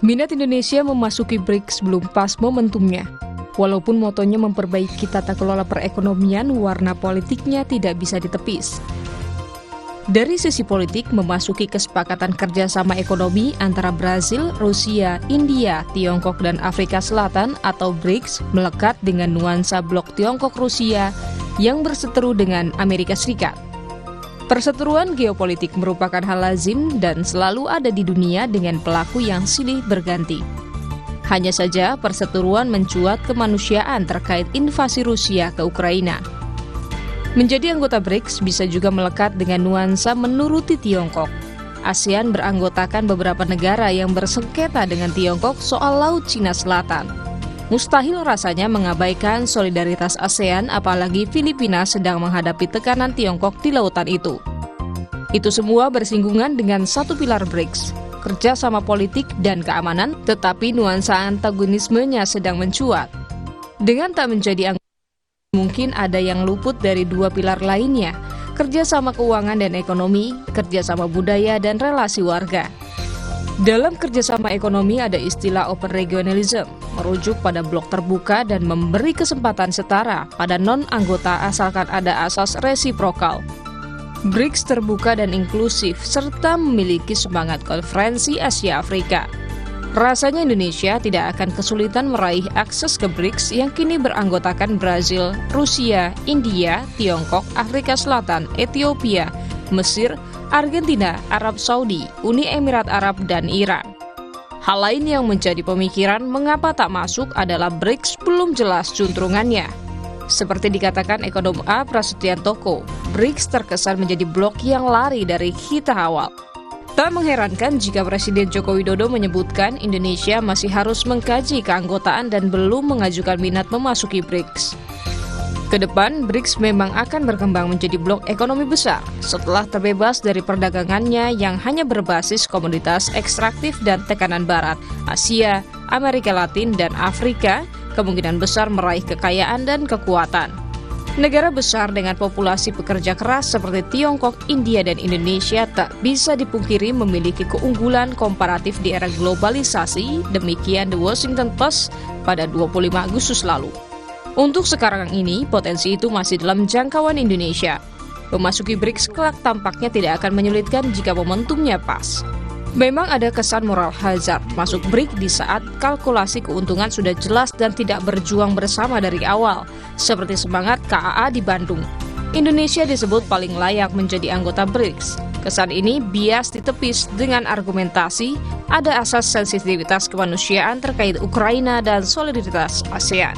Minat Indonesia memasuki BRICS belum pas momentumnya. Walaupun motonya memperbaiki tata kelola perekonomian, warna politiknya tidak bisa ditepis. Dari sisi politik, memasuki kesepakatan kerjasama ekonomi antara Brasil, Rusia, India, Tiongkok, dan Afrika Selatan atau BRICS melekat dengan nuansa blok Tiongkok-Rusia yang berseteru dengan Amerika Serikat. Perseteruan geopolitik merupakan hal lazim dan selalu ada di dunia dengan pelaku yang silih berganti. Hanya saja perseteruan mencuat kemanusiaan terkait invasi Rusia ke Ukraina. Menjadi anggota BRICS bisa juga melekat dengan nuansa menuruti Tiongkok. ASEAN beranggotakan beberapa negara yang bersengketa dengan Tiongkok soal Laut Cina Selatan. Mustahil rasanya mengabaikan solidaritas ASEAN, apalagi Filipina sedang menghadapi tekanan Tiongkok di lautan itu. Itu semua bersinggungan dengan satu pilar BRICS, kerjasama politik dan keamanan, tetapi nuansa antagonismenya sedang mencuat. Dengan tak menjadi anggota, mungkin ada yang luput dari dua pilar lainnya, kerjasama keuangan dan ekonomi, kerjasama budaya dan relasi warga. Dalam kerjasama ekonomi ada istilah open regionalism, merujuk pada blok terbuka dan memberi kesempatan setara pada non-anggota asalkan ada asas resiprokal. BRICS terbuka dan inklusif, serta memiliki semangat konferensi Asia Afrika. Rasanya Indonesia tidak akan kesulitan meraih akses ke BRICS yang kini beranggotakan Brasil, Rusia, India, Tiongkok, Afrika Selatan, Ethiopia, Mesir, Argentina, Arab Saudi, Uni Emirat Arab, dan Iran. Hal lain yang menjadi pemikiran mengapa tak masuk adalah BRICS belum jelas juntrungannya. Seperti dikatakan ekonom A. Prasetyanto, BRICS terkesan menjadi blok yang lari dari kita awal. Tak mengherankan jika Presiden Joko Widodo menyebutkan Indonesia masih harus mengkaji keanggotaan dan belum mengajukan minat memasuki BRICS. Kedepan, BRICS memang akan berkembang menjadi blok ekonomi besar setelah terbebas dari perdagangannya yang hanya berbasis komoditas ekstraktif dan tekanan Barat, Asia, Amerika Latin, dan Afrika, kemungkinan besar meraih kekayaan dan kekuatan. Negara besar dengan populasi pekerja keras seperti Tiongkok, India, dan Indonesia tak bisa dipungkiri memiliki keunggulan komparatif di era globalisasi, demikian The Washington Post pada 25 Agustus lalu. Untuk sekarang ini, potensi itu masih dalam jangkauan Indonesia. Memasuki BRICS kelak tampaknya tidak akan menyulitkan jika momentumnya pas. Memang ada kesan moral hazard masuk BRICS di saat kalkulasi keuntungan sudah jelas dan tidak berjuang bersama dari awal, seperti semangat KAA di Bandung. Indonesia disebut paling layak menjadi anggota BRICS. Kesan ini bias ditepis dengan argumentasi ada asas sensitivitas kemanusiaan terkait Ukraina dan solidaritas ASEAN.